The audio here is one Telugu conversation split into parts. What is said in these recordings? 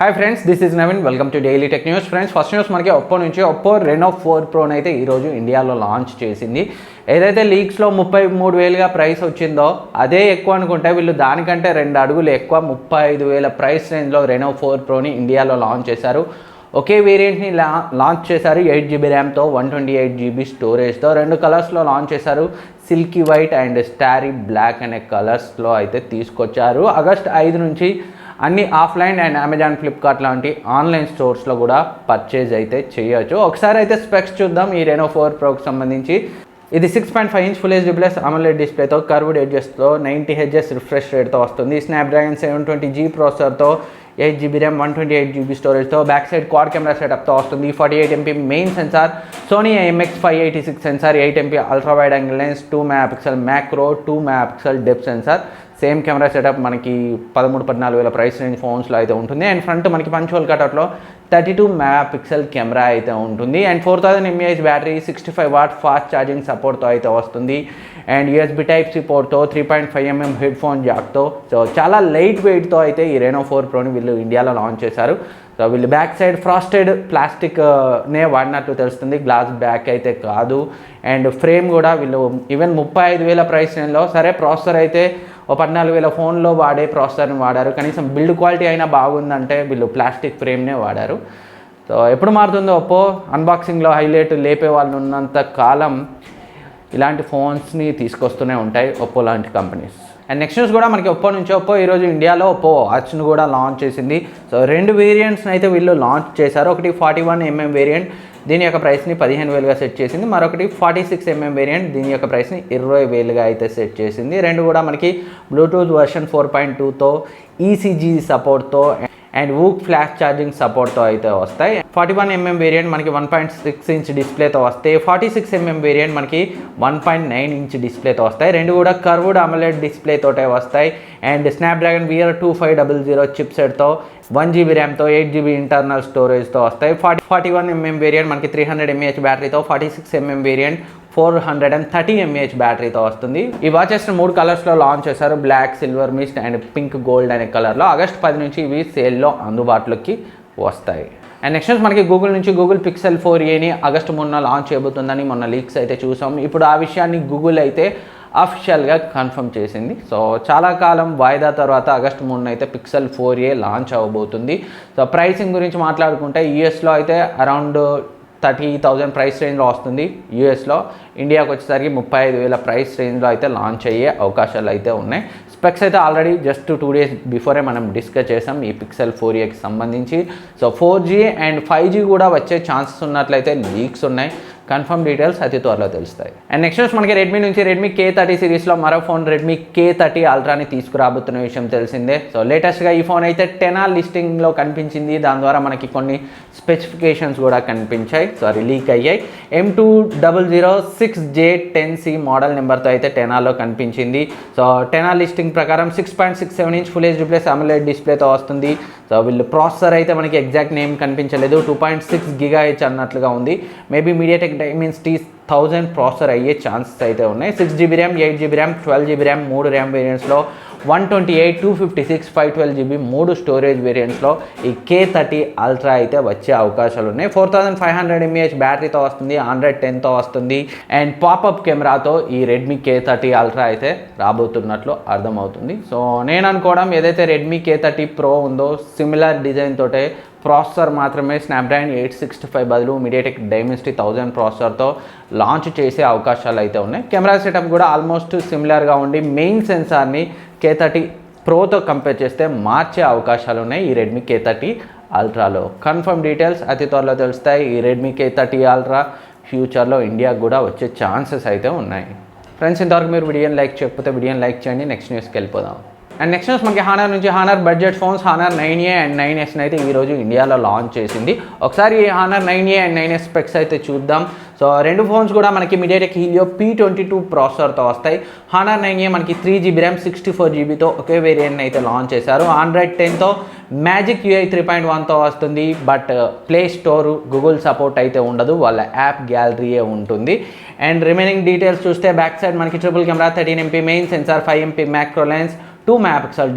Hi friends, this is Naveen. Welcome to Daily Tech News. Friends, first news మనకి ఒప్పో నుంచి ఒప్పో రెనో 4 Pro అయితే ఈరోజు ఇండియాలో లాంచ్ చేసింది. ఏదైతే లీక్స్లో 33,000గా ప్రైస్ వచ్చిందో అదే ఎక్కువ అనుకుంటే వీళ్ళు దానికంటే 2 అడుగులు ఎక్కువ 35,000 ప్రైస్ రేంజ్లో రెనో 4 Proని ఇండియాలో లాంచ్ చేశారు. ఒకే వేరియంట్ని లాంచ్ చేశారు. 8GB ర్యామ్తో 128GB స్టోరేజ్తో 2 కలర్స్లో లాంచ్ చేశారు. Silky white and starry black అనే కలర్స్లో అయితే తీసుకొచ్చారు. ఆగస్ట్ 5 నుంచి అన్ని ఆఫ్లైన్ అండ్ అమెజాన్, ఫ్లిప్కార్ట్ లాంటి ఆన్లైన్ స్టోర్స్లో కూడా పర్చేజ్ అయితే చేయొచ్చు. ఒకసారి అయితే స్పెక్స్ చూద్దాం ఈ రెనో 4 Proకి సంబంధించి. ఇది 6.5 inch full HD plus AMOLED డిస్ప్లేతో కర్వ్డ్ ఎడ్జెస్తో 90 Hz రిఫ్రెష్ రేట్తో వస్తుంది. స్నాప్డ్రాగన్ 720G ప్రాసెసర్తో 8GB ర్యామ్ 128GB స్టోరేజ్తో బ్యాక్ సైడ్ క్వాడ్ కెమెరా సెటప్తో వస్తుంది. 48MP main sensor, Sony IMX586 sensor, 8MP ultra wide angle lens, 2MP macro, 2MP depth sensor. Same camera setup మనకి 13-14 వేల ప్రైస్ రేంజ్ ఫోన్స్లో అయితే ఉంటుంది. అండ్ ఫ్రంట్ మనకి పంచ్-హోల్ కట్అవుట్లో 32MP కెమెరా అయితే ఉంటుంది. And 4000 mAh battery, 65W fast charging సపోర్ట్తో అయితే వస్తుంది. అండ్ USB Type-C పోర్ట్తో 3.5mm హెడ్ ఫోన్ జాక్తో, సో చాలా లైట్ వెయిట్తో అయితే ఈ రెనో 4 Proని వీళ్ళు ఇండియాలో లాంచ్ చేశారు. సో వీళ్ళు బ్యాక్ సైడ్ ఫ్రాస్టెడ్ ప్లాస్టిక్నే వాడినట్లు తెలుస్తుంది, గ్లాస్ బ్యాక్ అయితే కాదు. అండ్ ఫ్రేమ్ కూడా వీళ్ళు ఈవెన్ 35,000 ప్రైస్ రేంజ్లో సరే ప్రాసెసర్ అయితే 14,000 ఫోన్లో వాడే ప్రాసెసర్ని వాడారు. కనీసం బిల్డ్ క్వాలిటీ అయినా బాగుందంటే వీళ్ళు ప్లాస్టిక్ ఫ్రేమ్నే వాడారు. సో ఎప్పుడు మారుతుందో ఒప్పో, అన్బాక్సింగ్లో హైలైట్ లేపే వాళ్ళు ఉన్నంత కాలం ఇలాంటి ఫోన్స్ని తీసుకొస్తూనే ఉంటాయి ఒప్పో లాంటి కంపెనీస్. అండ్ నెక్స్ట్ న్యూస్ కూడా మనకి ఒప్పో నుంచి. ఒప్పో ఈరోజు ఇండియాలో ఒప్పో వాచ్ను కూడా లాంచ్ చేసింది. సో 2 వేరియంట్స్ని అయితే వీళ్ళు లాంచ్ చేశారు. ఒకటి 41mm వేరియంట్, దీని యొక్క ప్రైస్ని 15,000గా సెట్ చేసింది. మరొకటి 46mm వేరియంట్, దీని యొక్క ప్రైస్ని 20,000గా అయితే సెట్ చేసింది. రెండు కూడా మనకి బ్లూటూత్ వర్షన్ 4.2తో ECG సపోర్ట్తో అండ్ వూక్ ఫ్లాష్ ఛార్జింగ్ సపోర్ట్తో అయితే వస్తాయి. 41mm వేరియంట్ మనకి 1.6 ఇంచ్ డిస్ప్లేతో వస్తాయి. 46mm వేరియంట్ మనకి 1.9 ఇంచ్ డిస్ప్లేతో వస్తాయి. రెండు కూడా కర్వ్డ్ AMOLED డిస్ప్లేతోటే వస్తాయి. అండ్ స్నాప్డ్రాగన్ VR2500 చిప్సెట్తో 1GB ర్యామ్తో 8GB ఇంటర్నల్ స్టోరేజ్తో వస్తాయి. 41mm వేరియంట్ మనకి 300 mAh బ్యాటరీతో, 46mm వేరియంట్ 430 mAh బ్యాటరీతో వస్తుంది. ఈ వాచెస్ 3 కలర్స్లో లాంచ్ చేశారు, black, silver mist and pink gold అనే కలర్లో. ఆగస్ట్ 10 నుంచి ఇవి సేల్లో అందుబాటులోకి వస్తాయి. అండ్ నెక్స్ట్ మనకి గూగుల్ నుంచి గూగుల్ Pixel 4aని ఆగస్ట్ 3న లాంచ్ చేయబోతుందని మొన్న లీక్స్ అయితే చూసాం. ఇప్పుడు ఆ విషయాన్ని గూగుల్ అయితే అఫిషియల్గా కన్ఫర్మ్ చేసింది. సో చాలా కాలం వాయిదా తర్వాత ఆగస్ట్ 3న అయితే Pixel 4a లాంచ్ అవ్వబోతుంది. సో ప్రైసింగ్ గురించి మాట్లాడుకుంటే యూఎస్లో అయితే అరౌండ్ 30,000 ప్రైస్ రేంజ్లో వస్తుంది యూఎస్లో. ఇండియాకి వచ్చేసరికి 35,000 ప్రైస్ రేంజ్లో అయితే లాంచ్ అయ్యే అవకాశాలు అయితే ఉన్నాయి. స్పెక్స్ అయితే ఆల్రెడీ జస్ట్ 2 days బిఫోరే మనం డిస్కస్ చేసాం ఈ Pixel 4aకి సంబంధించి. సో 4G అండ్ 5G కూడా వచ్చే ఛాన్సెస్ ఉన్నట్లయితే లీక్స్ ఉన్నాయి. కన్ఫర్మ్ డీటెయిల్స్ అతి త్వరలో తెలుస్తాయి. అండ్ నెక్స్ట్ మనకి రెడ్మీ నుంచి రెడ్మీ K30 సిరీస్లో మరో ఫోన్ రెడ్మీ K30 అల్ట్రాని తీసుకురాబోతున్న విషయం తెలిసిందే. సో లేటెస్ట్గా ఈ ఫోన్ అయితే 10R లిస్టింగ్లో కనిపించింది. దాని ద్వారా మనకి కొన్ని స్పెసిఫికేషన్స్ కూడా కనిపించాయి, లీక్ అయ్యాయి. M2006J10C మోడల్ నెంబర్తో అయితే 10Rలో కనిపించింది. సో 10R లిస్టింగ్ ప్రకారం 6.67 inch full HD plus AMOLED డిస్ప్లేతో వస్తుంది. సో వీళ్ళు ప్రాసెసర్ అయితే మనకి ఎగ్జాక్ట్ నేమ్ కనిపించలేదు, 2.6 GHz అన్నట్లుగా ఉంది. మేబీ మీడియాటెక్ Dimensity 1000 ప్రాసెసర్ అయ్యే ఛాన్సెస్ అయితే ఉన్నాయి. 6GB RAM, 8GB RAM, 12GB RAM 3 RAM వేరియంట్స్లో, 128, 256, 512GB 3 స్టోరేజ్ వేరియంట్స్లో ఈ K30 అల్ట్రా అయితే వచ్చే అవకాశాలు ఉన్నాయి. 4500 mAh బ్యాటరీతో వస్తుంది, Android 10తో వస్తుంది. అండ్ పాపప్ కెమెరాతో ఈ రెడ్మీ K30 అల్ట్రా అయితే రాబోతున్నట్లు అర్థమవుతుంది. సో నేను అనుకోవడం ఏదైతే రెడ్మీ K30 Pro ఉందో సిమిలర్ డిజైన్ తోటే ప్రాసెసర్ మాత్రమే స్నాప్డ్రాగన్ 865 బదులు మీడియాటెక్ Dimensity 1000 ప్రాసెసర్తో లాంచ్ చేసే అవకాశాలు అయితే ఉన్నాయి. కెమెరా సెటప్ కూడా ఆల్మోస్ట్ సిమిలర్గా ఉండి మెయిన్ సెన్సార్ని K30 Proతో కంపేర్ చేస్తే మార్చే అవకాశాలు ఉన్నాయి ఈ రెడ్మీ K30 అల్ట్రాలో. కన్ఫర్మ్ డీటెయిల్స్ అతి త్వరలో తెలుస్తాయి. ఈ రెడ్మీ K30 అల్ట్రా ఫ్యూచర్లో ఇండియాకు కూడా వచ్చే ఛాన్సెస్ అయితే ఉన్నాయి. ఫ్రెండ్స్, ఇంతవరకు మీరు వీడియోని లైక్ చేయకపోతే వీడియోని లైక్ చేయండి. నెక్స్ట్ న్యూస్కి వెళ్ళిపోదాం. అండ్ నెక్స్ట్ న్యూస్ మనకి హానర్ నుంచి. Honour budget phones honour 9A and 9S అయితే ఈరోజు ఇండియాలో లాంచ్ చేసింది. ఒకసారి ఈ honour 9A and 9S specs అయితే చూద్దాం. సో 2 ఫోన్స్ కూడా మనకి మీడియాటెక్ హీలియో P22 ప్రాసెసర్తో వస్తాయి. హానర్ 9A మనకి 3GB ర్యామ్, 64GBతో ఒకే వేరియంట్ని అయితే లాంచ్ చేశారు. Android 10తో మ్యాజిక్ UI 3.1తో వస్తుంది. But play store, Google support అయితే ఉండదు, వాళ్ళ యాప్ గ్యాలరీయే ఉంటుంది. అండ్ రిమైనింగ్ డీటెయిల్స్ చూస్తే బ్యాక్ సైడ్ మనకి triple camera, 13MP main sensor, 5MP macro lens, 2 megapixel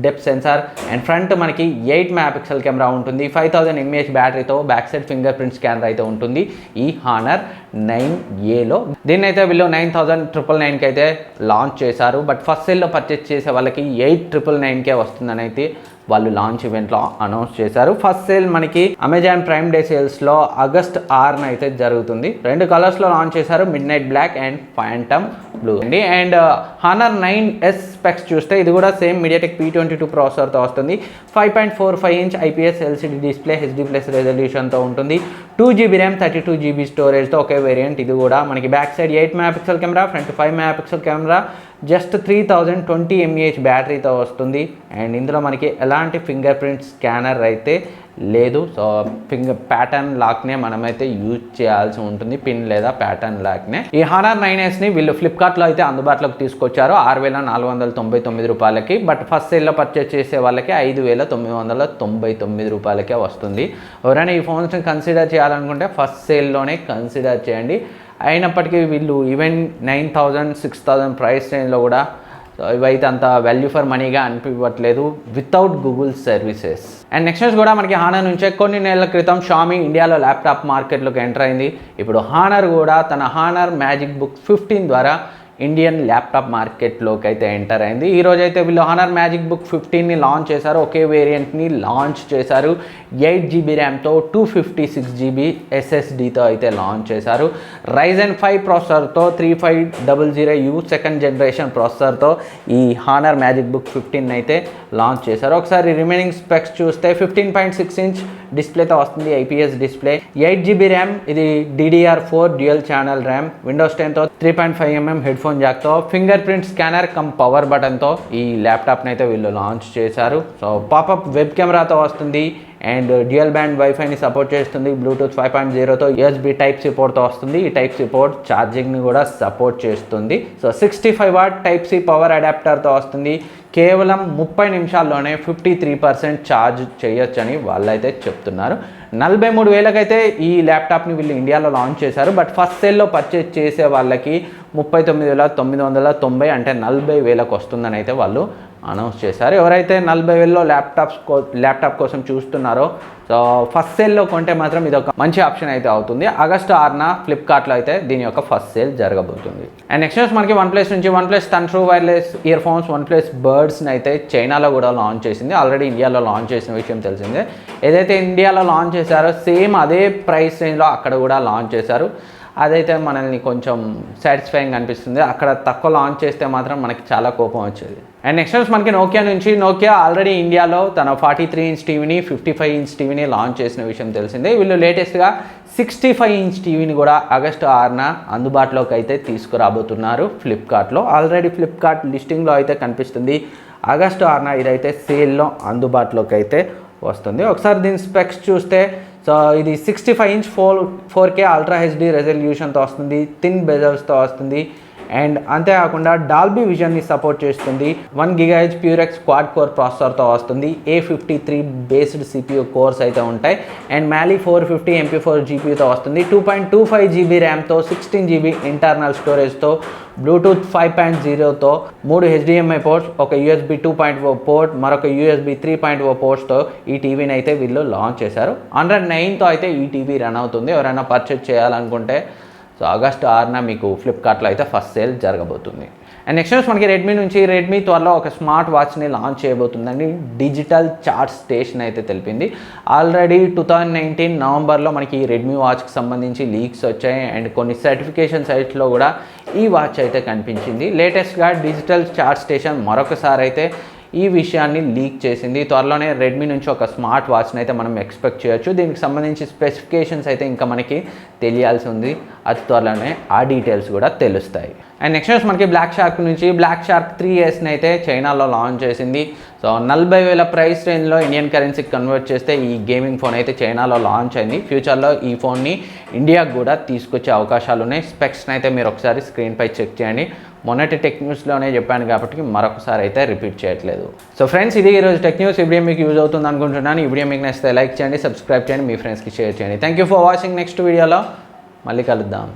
depth sensor and front మనకి 8 మెగాపిక్సెల్ కెమెరా ఉంటుంది. 5000 mAh బ్యాటరీతో back side fingerprint scanner అయితే ఉంటుంది ఈ హానర్ 9Aలో. దీన్ని అయితే వీళ్ళు 9,999కి అయితే లాంచ్ చేశారు. బట్ ఫస్ట్ సేల్లో పర్చేస్ చేసే వాళ్ళకి 8,999కే వస్తుందని అయితే వాళ్ళు లాంచ్ ఈవెంట్లో అనౌన్స్ చేశారు. ఫస్ట్ సేల్ మనకి అమెజాన్ ప్రైమ్ డే సేల్స్లో ఆగస్ట్ 6న అయితే జరుగుతుంది. 2 కలర్స్లో లాంచ్ చేశారు, midnight black and phantom blue అండి. అండ్ హానర్ 9S స్పెక్స్ చూస్తే ఇది కూడా సేమ్ మీడియాటెక్ P22 ప్రాసెసర్తో వస్తుంది. 5.45 inch IPS LCD display, HD+ రెజల్యూషన్తో ఉంటుంది. 2GB ర్యామ్, 32GB స్టోరేజ్తో ఒకే వేరియంట్. ఇది కూడా మనకి back side 8 megapixel camera, front 5 megapixel camera, just 3020 mAh బ్యాటరీతో వస్తుంది. అండ్ ఇందులో మనకి ఎలాంటి ఫింగర్ ప్రింట్ స్కానర్ అయితే లేదు. సో ఫింగర్ ప్యాటర్న్ లాక్నే మనమైతే యూజ్ చేయాల్సి ఉంటుంది, పిన్ లేదా ప్యాటర్న్ లాక్నే. ఈ హానర్ 9Sని వీళ్ళు ఫ్లిప్కార్ట్లో అయితే అందుబాటులోకి తీసుకొచ్చారు 6,499 రూపాయలకి. బట్ ఫస్ట్ సేల్లో పర్చేస్ చేసే వాళ్ళకి 5,999 రూపాయలకే వస్తుంది. ఎవరైనా ఈ ఫోన్స్ని కన్సిడర్ చేయాలనుకుంటే ఫస్ట్ సేల్లోనే కన్సిడర్ చేయండి. అయినప్పటికీ వీళ్ళు ఈవెన్ 9,000, 6,000 ప్రైస్ రేంజ్లో కూడా ఇవైతే అంత వాల్యూ ఫర్ మనీగా అనిపించట్లేదు without Google services. And next news కూడా మనకి హానర్ నుంచే కొన్ని నెలల క్రితం షామీ ఇండియాలో ల్యాప్టాప్ మార్కెట్లోకి ఎంటర్ అయింది. ఇప్పుడు హానర్ కూడా తన హానర్ మ్యాజిక్ బుక్ 15 ద్వారా ఇండియన్ ల్యాప్టాప్ మార్కెట్లోకి అయితే ఎంటర్ అయింది. ఈరోజు అయితే వీళ్ళు హానర్ మ్యాజిక్ బుక్ 15ని లాంచ్ చేశారు. ఒకే వేరియంట్ని లాంచ్ చేశారు. 8GB ర్యామ్తో 256GB SSDతో అయితే లాంచ్ చేశారు. Ryzen 5 ప్రాసెసర్తో 3500U సెకండ్ జనరేషన్ ప్రాసెసర్తో ఈ హానర్ మ్యాజిక్ బుక్ 15 అయితే లాంచ్ చేశారు. ఒకసారి రిమైనింగ్ స్పెక్స్ చూస్తే 15.6 ఇంచ్ డిస్ప్లేతో వస్తుంది, IPS డిస్ప్లే. 8GB ర్యామ్, ఇది DDR4 dual channel RAM. Windows 10తో 3.5mm హెడ్ ఫోన్ జాక్తో, fingerprint scanner cum power బటన్తో ఈ ల్యాప్టాప్ని అయితే వీళ్ళు లాంచ్ చేశారు. సో పాపప్ వెబ్ కెమెరాతో వస్తుంది అండ్ డ్యూయల్ బ్యాండ్ వైఫైని సపోర్ట్ చేస్తుంది. బ్లూటూత్ 5.0తో USB Type-C పోర్ట్తో వస్తుంది. ఈ Type-C పోర్ట్ ఛార్జింగ్ని కూడా సపోర్ట్ చేస్తుంది. సో 65W Type-C పవర్ అడాప్టర్తో వస్తుంది. కేవలం 30 నిమిషాల్లోనే 53% ఛార్జ్ చేయొచ్చని వాళ్ళైతే చెప్తున్నారు. 43,000కైతే ఈ ల్యాప్టాప్ని వీళ్ళు ఇండియాలో లాంచ్ చేశారు. బట్ ఫస్ట్ సేల్లో పర్చేజ్ చేసే వాళ్ళకి 39,990 అంటే 40,000కు వస్తుందని అయితే వాళ్ళు అనౌన్స్ చేశారు. ఎవరైతే 40,000లో ల్యాప్టాప్ కోసం చూస్తున్నారో సో ఫస్ట్ సేల్లో కొంటే మాత్రం ఇది ఒక మంచి ఆప్షన్ అయితే అవుతుంది. ఆగస్టు 6న ఫ్లిప్కార్ట్లో అయితే దీని యొక్క ఫస్ట్ సేల్ జరగబోతుంది. అండ్ నెక్స్ట్ న్యూస్ మనకి వన్ప్లస్ నుంచి OnePlus true wireless earphones OnePlus బర్డ్స్ని అయితే చైనాలో కూడా లాంచ్ చేసింది. ఆల్రెడీ ఇండియాలో లాంచ్ చేసిన విషయం తెలిసిందే. ఏదైతే ఇండియాలో లాంచ్ చేశారో సేమ్ అదే ప్రైస్ రేంజ్లో అక్కడ కూడా లాంచ్ చేశారు. అదైతే మనల్ని కొంచెం సాటిస్ఫైయింగ్ అనిపిస్తుంది. అక్కడ తక్కువ లాంచ్ చేస్తే మాత్రం మనకి చాలా కోపం వచ్చేది. అండ్ నెక్స్ట్ న్యూస్ మనకి నోకియా నుంచి. నోకియా ఆల్రెడీ ఇండియాలో తన 43 ఇంచ్ టీవీని 55 ఇంచ్ టీవీని లాంచ్ చేసిన విషయం తెలిసిందే. వీళ్ళు లేటెస్ట్గా 65 ఇంచ్ టీవీని కూడా ఆగస్టు 6న అందుబాటులోకి అయితే తీసుకురాబోతున్నారు ఫ్లిప్కార్ట్లో. ఆల్రెడీ ఫ్లిప్కార్ట్ లిస్టింగ్లో అయితే కనిపిస్తుంది. ఆగస్టు 6న ఇదైతే సేల్లో అందుబాటులోకి అయితే వస్తుంది. ఒకసారి దీని స్పెక్స్ చూస్తే సో ఇది 65 ఇంచ్ 4K అల్ట్రా HD రెజల్యూషన్తో వస్తుంది. థిన్ బెజల్స్తో వస్తుంది. అండ్ అంతేకాకుండా డాల్బీ విజన్ని సపోర్ట్ చేస్తుంది. 1 GHz ప్యూరెక్స్ క్వాడ్ కోర్ ప్రాసెసర్తో వస్తుంది. A53 బేస్డ్ CPU కోర్స్ అయితే ఉంటాయి. అండ్ మ్యాలీ 450 MP4 GPUతో వస్తుంది. 2.25GB ర్యామ్తో 16GB ఇంటర్నల్ స్టోరేజ్తో, బ్లూటూత్ 5.0తో, 3 HDMI పోర్ట్స్, ఒక USB 2.0 పోర్ట్, మరొక USB 3.0 పోర్ట్స్తో ఈ టీవీని అయితే వీళ్ళు లాంచ్ చేశారు. 109తో అయితే ఈ టీవీ రన్ అవుతుంది. ఎవరైనా పర్చేజ్ చేయాలనుకుంటే సో ఆగస్టు 6న మీకు ఫ్లిప్కార్ట్లో అయితే ఫస్ట్ సేల్ జరగబోతుంది. అండ్ నెక్స్ట్ న్యూస్ మనకి రెడ్మీ నుంచి. రెడ్మీ త్వరలో ఒక స్మార్ట్ వాచ్ని లాంచ్ చేయబోతుందని డిజిటల్ చార్ట్ స్టేషన్ అయితే తెలిపింది. ఆల్రెడీ 2019 నవంబర్లో మనకి రెడ్మీ వాచ్కి సంబంధించి లీక్స్ వచ్చాయి అండ్ కొన్ని సర్టిఫికేషన్ సైట్స్లో కూడా ఈ వాచ్ అయితే కనిపించింది. లేటెస్ట్గా డిజిటల్ చార్ట్ స్టేషన్ మరొకసారి అయితే ఈ విషయాన్ని లీక్ చేసింది. త్వరలోనే రెడ్మీ నుంచి ఒక స్మార్ట్ వాచ్ని అయితే మనం ఎక్స్పెక్ట్ చేయొచ్చు. దీనికి సంబంధించి స్పెసిఫికేషన్స్ అయితే ఇంకా మనకి తెలియాల్సి ఉంది. అది త్వరలోనే ఆ డీటెయిల్స్ కూడా తెలుస్తాయి. అండ్ నెక్స్ట్ న్యూస్ మనకి బ్లాక్ షార్క్ నుంచి. బ్లాక్ షార్క్ 3Sని అయితే చైనాలో లాంచ్ చేసింది. సో 40,000 ప్రైస్ రేంజ్లో ఇండియన్ కరెన్సీకి కన్వర్ట్ చేస్తే ఈ గేమింగ్ ఫోన్ అయితే చైనాలో లాంచ్ అయింది. ఫ్యూచర్లో ఈ ఫోన్ని ఇండియాకు కూడా తీసుకొచ్చే అవకాశాలు ఉన్నాయి. స్పెక్స్ని అయితే మీరు ఒకసారి స్క్రీన్పై చెక్ చేయండి. మొన్నటి టెక్ న్యూస్లోనే చెప్పాను కాబట్టి మరొకసారి అయితే రిపీట్ చేయట్లేదు. సో ఫ్రెండ్స్, ఇది ఈరోజు టెక్ న్యూస్. ఈ వీడియో మీకు యూజ్ అవుతుంది అనుకుంటున్నాను. ఈ వీడియో మీకు నచ్చితే లైక్ చేయండి, సబ్స్క్రైబ్ చేయండి, మీ ఫ్రెండ్స్కి షేర్ చేయండి. Thank you for watching. Next వీడియోలో మళ్ళీ కలుద్దాం.